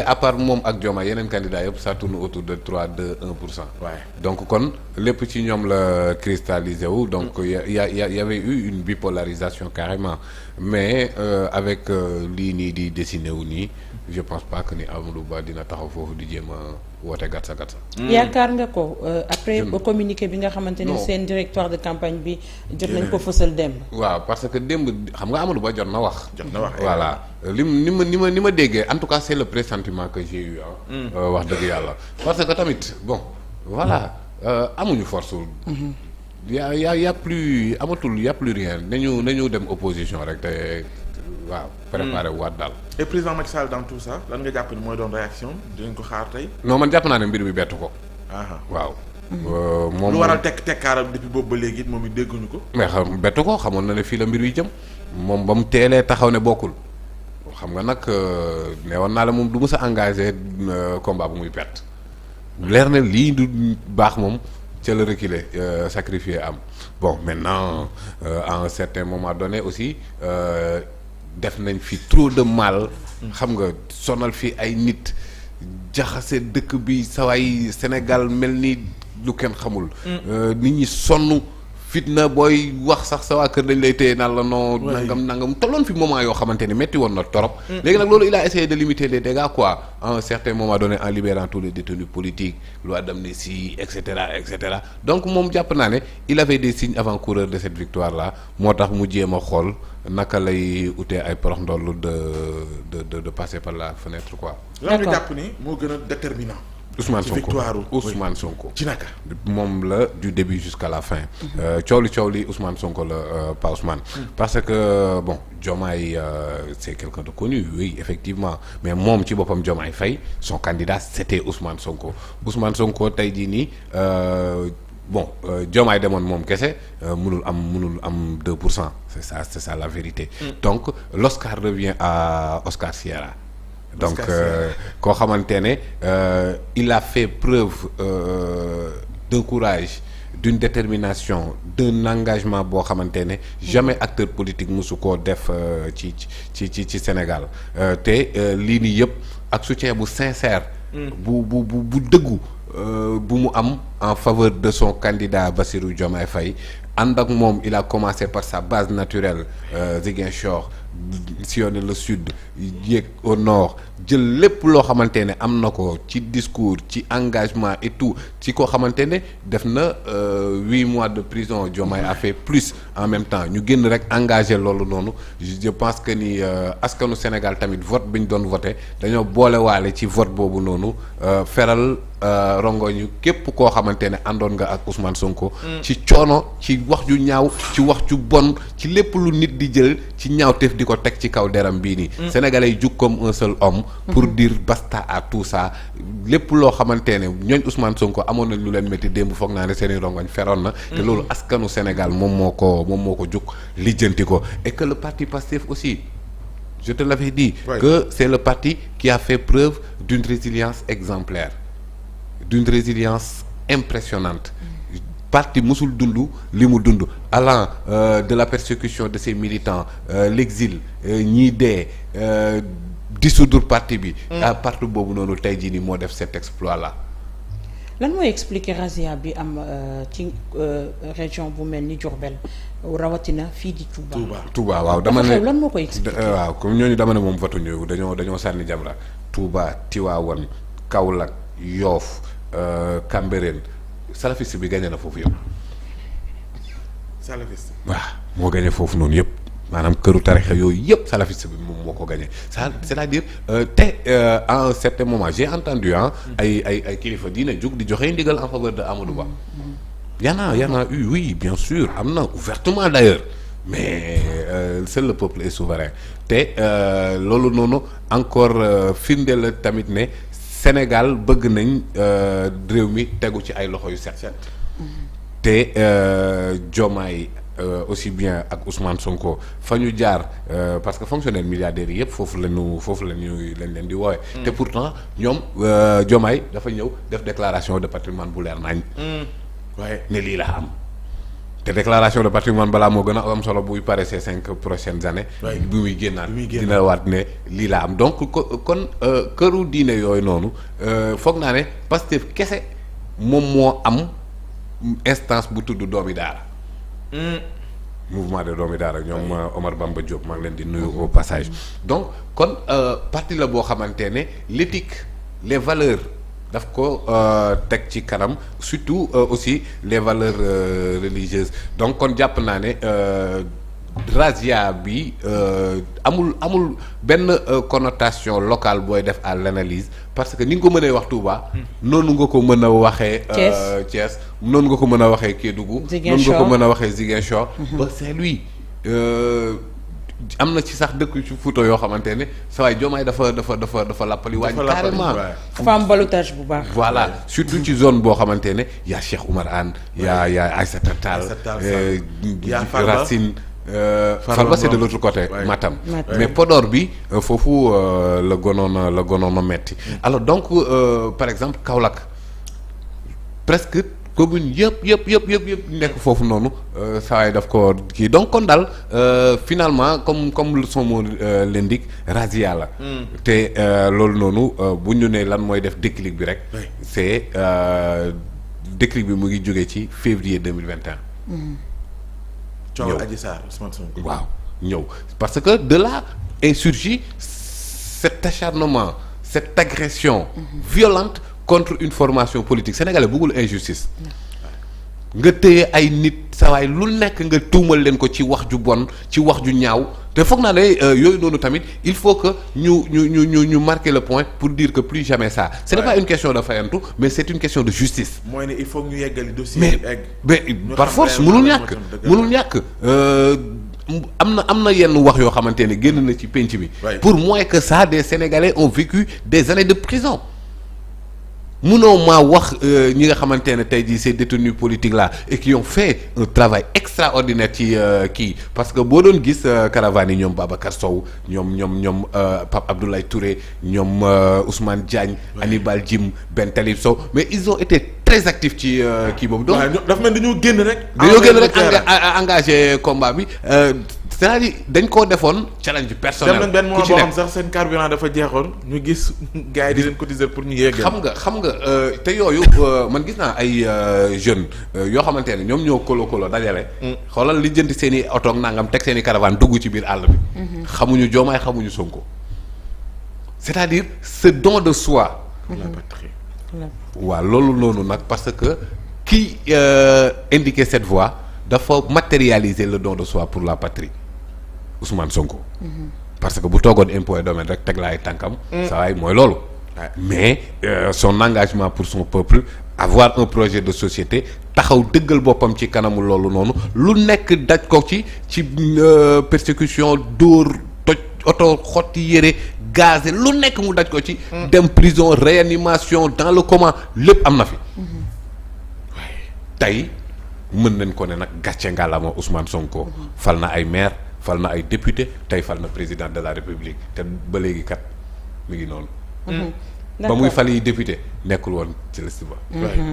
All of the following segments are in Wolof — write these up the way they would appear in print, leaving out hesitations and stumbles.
à part moom ak Diomaye yeneen candidat yëpp ça tourne autour de 3-2-1%. Ouais. Donc kon lépp ci ñoom la cristallisé wu donc y avait eu une bipolarisation carrément mais avec lii nii di dessiné wu nii je pense pas que ni Amadou Ba dina taxaw foofu di jéem a woote gatsa gatsa. yaakaar nga ko après ba communiqué bi nga xamante ni seen directoire de campagne bi jot nañ ko fësal démb. waaw parce que démb xam nga Amadou Ba jot na wax. jot na wax voilà ni ma déggee en tout cas c'est le pressentiment que j'ai eu wax dëgg yàlla parce que tamit bon voilà amuñu force. y a plus amatul y a plus rien nañu dem opposition rek te waaw. préparé waat daal. et président Macky Sall dans tout ça lan nga jàpp ni mooy doon réaction dinañ ko xaar tey. non man jàpp naa ne mbir mi bettu ko. waaw. moom lu waral tekkaaram depuis boobu ba léegi it moom it dégguñu ko. mais xam bettu ko xamoon na ne fii la mbir yi jëm moom ba mu teelee taxaw ne bokkul xam nga nag ne woon naa la moom du mës a engagé combat bu muy perte leer na lii du baax moom ca la reculer sacrifier am bon maintenant à un certain moment donné aussi def nañ fi trop de mal. xam nga sonal fi ay nit jaxase dëkk bi sawaay Sénégal mel ni lu kenn xamul. nit ñi sonn fitna booy wax sax sa waa kër dañ lay téye naan la non. nangam tolloon fi moment yoo xamante ni metti woon na torop. léegi nag loolu il a essayé de limiter les dégâts quoi à un certain moment donné en libérant tous les détenus politiques loi d'amnistie et cetera donc moom jàpp naa ne il avait des signes avant-coureurs de cette victoire là moo tax mu jéem a xool naka lay utee ay porox ndollu de passer par la fenêtre quoi. lan nga jàpp ni moo gën a déterminant. Ousmane Sonko ci naka moom la du début jusqu'à la fin. coow li Ousmane Sonko la pas Ousmane. parce que bon Diomaye c'est quelqu'un de connu oui effectivement mais moom ci boppam Diomaye Faye son candidat c'était Ousmane Sonko tey jii nii bon Diomaye demoon moom kese mënul am 2% c'est ça la vérité. Donc l'Oscar revient à Oscar Sierra. Donc koo xamante ne il a fait preuve d'un courage d'une détermination d'un engagement boo xamante ne jamais acteur politique mosu koo def ci Sénégal te lii nii yëpp ak soutien bu sincère bu dëggu bu mu am en faveur de son candidat Bassirou Diomaye Faye ànd ak moom il a commencé par sa base naturelle Ziguinchor sillonner le sud yéeg au nord jël lépp loo xamante ne am na ko ci discours ci engagement et tout ci koo xamante ne def na 8 mois de prison Diomaye a fait plus en même temps ñu génn rek engagé loolu noonu je pense que ni askanu Sénégal tamit vote bi ñu doon voté dañoo boolewaale ci vote boobu noonu feral rongoñu képp koo xamante ne àndoon nga ak Ousmane Sonko. ci coono ci wax ju ñaaw ci wax ju bon ci lépp lu nit di jël ci ñaawteef di ko teg ci kaw deram bii nii. Sénégalais yi jug comme un seul homme. pour dire basta à tout ça lépp loo xamante ne ñooñ Ousmane Sonko amoon nañ lu leen métti démb foog naa ne seeni rongoñ feroon na. te loolu askanu Sénégal moom moo ko jug lijjanti ko et que le parti Pastef aussi. Je te l'avais dit que c'est le parti qui a fait preuve d'une résilience exemplaire d'une résilience impressionnante parti musul dund li mu dund allant de la persécution de ses militants l'exil ñii dee dissoudre parti bi à parti boobu noonu tey jii nii moo def cet exploit là. lan mooy expliquer razzia bi am ci région bu mel ni Diourbel rawatina fii di Touba waaw dama ne lan moo koy expliquer waaw comme ñooñu dama ne moom votu ñu dañoo sànni Jamra Touba Tivaouane Kaolack Yoff Cambérène salafiste bi gagné na foofu yëpp. salafiste waaw moo gagné foofu noonu yëpp maanaam këru tarixa yooyu yëpp salafiste bi moom moo ko gagné ça c'est-à-dire à un certain moment j'ai entendu ay kilifa diine jug di joxe ndigal en faveur de Amadou Ba. y en a eu oui bien sûr am na ouvertement d'ailleurs mais seul le peuple est souverain te loolu noonu encore firnde la tamit ne Sénégal bëgg nañ réew mi tegu ci ay loxo yu set te Diomaye aussi bien ak Ousmane Sonko fa ñu jaar parce que fonctionnaire milliardaires yi yëpp foofu lañ leen di woowe te pourtant ñoom Diomaye dafa ñëw def déclaration de patrimoine bu leer nañ waaye ne lii la am te déclaration de patrimoine balaa moo gën a am solo buy pare ces 5 prochaines années. bi muy génnaat dina waat ne lii laa am donc kon këru diine yooyu noonu foog naa ne Pastef kese moom moo am instance bu tudd doomi daara. mouvement de doomi daara ñoom Omar Bamba Diop maa ngi leen di nuyu au passage. donc kon parti la boo xamante ne l'éthique les valeurs daf ko teg ci kanam surtout aussi les valeurs religieuses donc kon jàpp naa ne razzia bi amul benn connotation locale booy def à l'analyse parce que ni nga ko mënee wax Touba. noonu nga ko mën a waxee. Thiès noonu nga ko mën a waxee Kédougou. noonu nga ko mën a waxee Ziguinchor. ba Saint-Louis. am na ci sax dëkk ci Fouta yoo xamante ne saa waay Diomaye dafa lappali wàññi carrément. dafa am ballottage bu baax. voilà surtout ci zone boo xamante ne yaa Cheikh Oumar Anne yaa Aïssata Tall Racine Farba c'est de l'autre côté Matam mais Podor bi foofu la gënoon a metti alors donc par exemple Kaolack presque commune yëpp nekk foofu noonu saa yi daf ko kii donc kon daal finalement comme son mot l'indique razzia la te loolu noonu bu ñu ne lan mooy def déclic bi rek c'est déclic bi mu ngi jógee ci février 2021 coow Adji Sarr Ousmane Sonko waaw ñëw parce que de là est surgi cet acharnement cette agression violente contre une formation politique sénégalais bëggul injustice nga téye ay nit sawaay lu nekk nga tuumal leen ko ci wax ju bon ci wax ju ñaaw te foog naa ne yooyu noonu tamit il faut que ñu marquer le point pour dire que plus jamais ça ce n'est pas une question de fayantu mais c'est une question de justice. mooy ne il faut que ñu yeggali dossier mais par force mënul ñàkk am na yenn wax yoo xamante ne génn na ci penc bi. pour moins que ça des Sénégalais ont vécu des années de prison. munoo maa wax ñi nga xamante ne tey jii ces détenus politiques là et qui ont fait un travail extraordinaire ci kii parce que boo doon gis caravane yi ñoom Babacar Sow ñoom Pape Abdoulaye Touré ñoom Ousmane Diagne Hannibal Djim Ben Talib Sow mais ils ont été très actifs ci kii boobu. donc dafa mel dañoo génn rek. engagé combat bi. c'est-à-dire dañ koo defoon challenge personnel. dem nañ benn moment boo xam sax seen carburant dafa jeexoon ñu gis gars yi di leen cotiser pour ñu yeggal. xam nga te yooyu man gis naa ay jeunes yoo xamante ne ñoom ñoo kolo dajale. xoolal li jënd seen i oto ak nangam teg seen i caravane dugg ci biir àll bi. xamuñu Diomaye xamuñu Sonko. c'est-à-dire ce don de soi. pour la patrie. waaw loolu noonu nag parce que qui indiquait cette voie dafa matérialiser le don de soi pour la patrie. Ousmane Sonko. parce que bu toogoon impôt et domaine rek teg la ay tànkam. saa waay mooy loolu. mais son engagement pour son peuple avoir un projet de société taxaw dëggal boppam ci kanamu loolu noonu lu nekk daj ko ci persécution dóor toj oto xotti yére gazé lu nekk mu daj ko ci. dem prison réanimation dans le coma lépp am na fi. tey mën nañ ko ne nag gàcce ngàllama Ousmane Sonko. fal na ay maire fal na ay député tey fal na président de la république te ba léegi kat mi ngi noonu. ba muy fal yi député nekkul woon ci liste ba.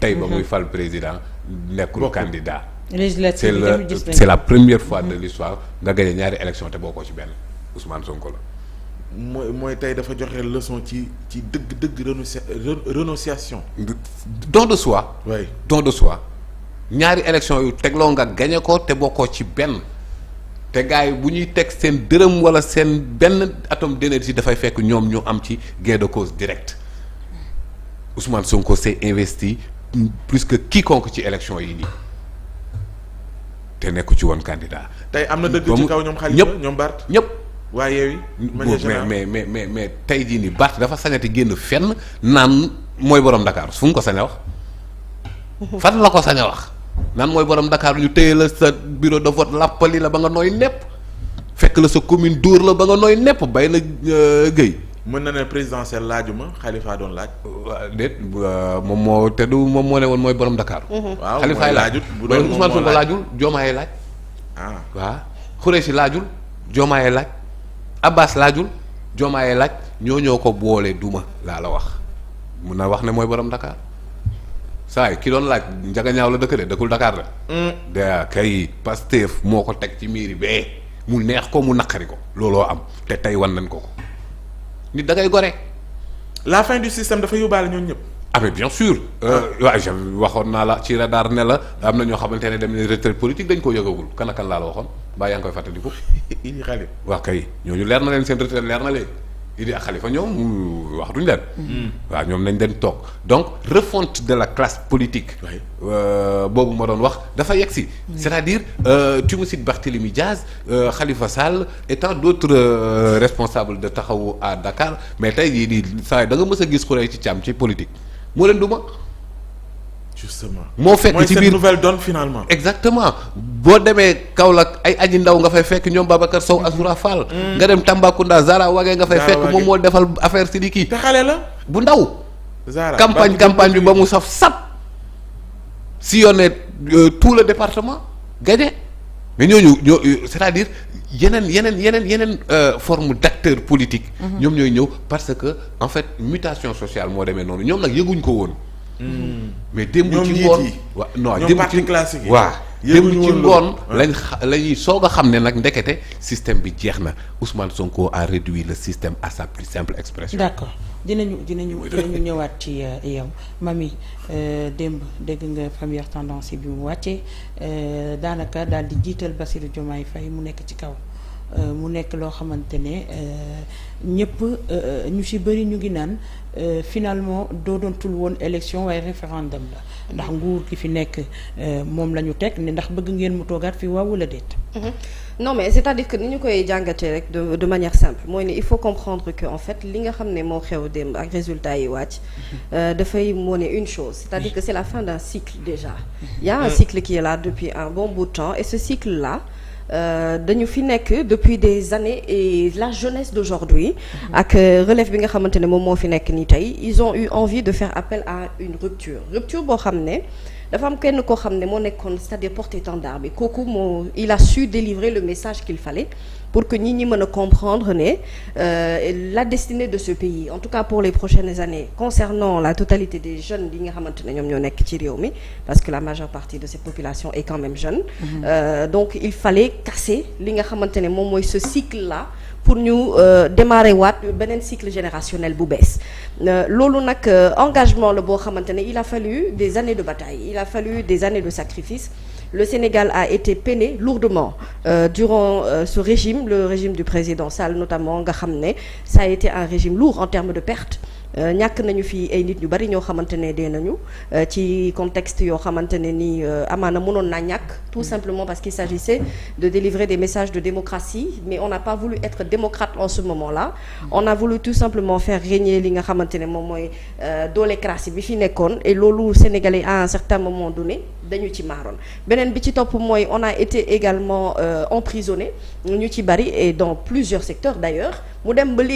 tey ba muy fal président nekkul candidat. c'est la première fois de l'histoire nga gagné ñaari élection te bokkoo ci benn Ousmane Sonko la. mooy tey dafa joxe leçon ci dëgg renonciation. don de soi. oui don de soi. ñaari élection yu tegloo nga gagné ko te bokkoo ci benn te gars yi bu ñuy teg seen dërëm wala seen benn atome d'énergie dafay fekk ñoom ñu am ci gain de cause direct Ousmane Sonko s'est investi plus que quiconque ci élection yi nii te nekku ci woon candidat. tey am na dëgg ci kaw ñoom Khalifa ñoom Bart ñëpp. waaye yooyu. mais tey jii nii Bart dafa sañati génn fenn naan mooy borom Dakar fu mu ko sañ a wax. fan la ko sañ a wax. naan mooy borom Dakar ñu téye la sa bureau de vote làppali la ba nga nooy nepp fekk la sa commune dóor la ba nga nooy nepp bay na Guèye. mën na ne présidentiel laajuma Khalifa doon laaj. déet moom moo te du moom moo ne woon mooy borom Dakar. waaw Khalifa laajut bu doon Ousmane Sonko laajul Diomaye laaj. waaw Khoureyssi laajul Diomaye laaj Abbas laajul Diomaye laaj ñoo ko boole duma laa la wax mun na wax ne mooy borom Dakar. saa yi ki doon laaj njagañaaw la dëkk de dëkkul Dakar de. da kay Pastef moo ko teg ci mairie bee mu neex ko mu naqari ko looloo am te tey wan nañ ko nit da ngay gore. la fin du système dafa yóbbaale ñoom ñëpp. ah mais bien sûr. waaw je waxoon naa la ci radar ne la am na ñoo xamante ne dem ne retraite politique dañ ko yëgagul kan ak kan laa la waxoon mbaa yaa ngi koy fàttaliku. Idi Khalifa. waaw kay ñooñu leer na leen seen retraite leer na leen Idi ak Khalifa ñoom waxatuñ leen. waaw ñoom nañ den toog donc refonte de la classe politique. boobu ma doon wax dafa yegg si. c'est-à-dire tu me cites Barthélémy Diaz Khalifa Sall et tant d'autres responsables de Taxawu à Dakar mais tey jii di saa da nga mës a gis xuree ci càmm ci politique moo leen duma. justement moo fekk ci biir nouvelle donne finalement. exactement boo demee Kaolack ay aji ndaw nga fay fekk ñoom Babacar Sow Azoura Fall. nga dem Tambacounda Zara Wage nga fay fekk moom moo defal affaire Sidiki. te xale la bu ndaw. Zara campagne bi ba mu saf sap. sillonné tout le département gagné mais ñooñu c'est-à-dire yeneen forme d'acteur politique. ñoom ñooy ñëw parce que en fait mutation sociale moo demee noonu ñoom nag yëguñ ko woon. mais démb ci ngoon waaw non démb ci waaw démb ci ngoon lañuy soog a xam ne nag ndekete système bi jeex na Ousmane Sonko a réduit le système à sa plus simple expression. d'accord dinañu ñëwaat ci yow Mamy démb dégg nga première tendance bi mu wàccee daanaka daal di jiital Bassirou Diomaye Faye mu nekk ci kaw. mu nekk loo xamante ne ñëpp ñu ci bëri ñu ngi naan finalement doo doontul woon élection waaye référendum la ndax nguur gi fi nekk moom la ñu teg ne ndax bëgg ngeen mu toogaat fi waaw wala déet. non mais c'est-à-dire que ni ñu koy jàngatee rek de manière simple mooy ne il faut comprendre que en fait li nga xam ne moo xew démb ak résultat yi wàcc dafay moo ne une chose c'est-à-dire que c'est la fin d'un cycle déjà. Il y a un cycle qui est là depuis un bon bout de temps et ce cycle-là. dañu fi nekk depuis des années et la jeunesse d'aujourd'hui ak relève bi nga xamante ne moom moo fi nekk nii tey ils ont eu envie de faire appel à une rupture boo xam ne dafa am kenn koo xam ne moo nekkoon c'est-à-dire porte-étendard bi kooku moo il a su délivrer le message qu'il fallait pour que nit ñi mën a comprendre ne la destinée de ce pays en tout cas pour les prochaines années concernant la totalité des jeunes yi nga xamante ne ñoom ñoo nekk ci réew mi parce que la majeure partie de cette population est quand même jeune donc il fallait casser li nga xamante ne moom mooy ce cycle là pour ñu démarrer waat beneen cycle générationnel bu bees loolu nag engagement la boo xamante ne il a fallu des années de bataille il a fallu des années de sacrifice le Sénégal a été peiné lourdement durant ce régime le régime du président Sall notamment nga xam ne ça a été un régime lourd en termes de pertes ñàkk nañu fi ay nit ñu bari ñoo xamante ne dee nañu ci contexte yoo xamante ne ni amaana mënoon naa ñàkk tout simplement parce qu'il s'agissait de délivrer des messages de démocratie mais on n'a pas voulu être démocrate en ce moment-là on a voulu tout simplement faire régner li nga xamante ne moom mooy doolécratie bi fi nekkoon et loolu Sénégalais à un certain moment donné dañu ci maaroon beneen bi ci topp mooy on a été également emprisonné ñu ci bari et dans plusieurs secteurs d'ailleurs mu dem ba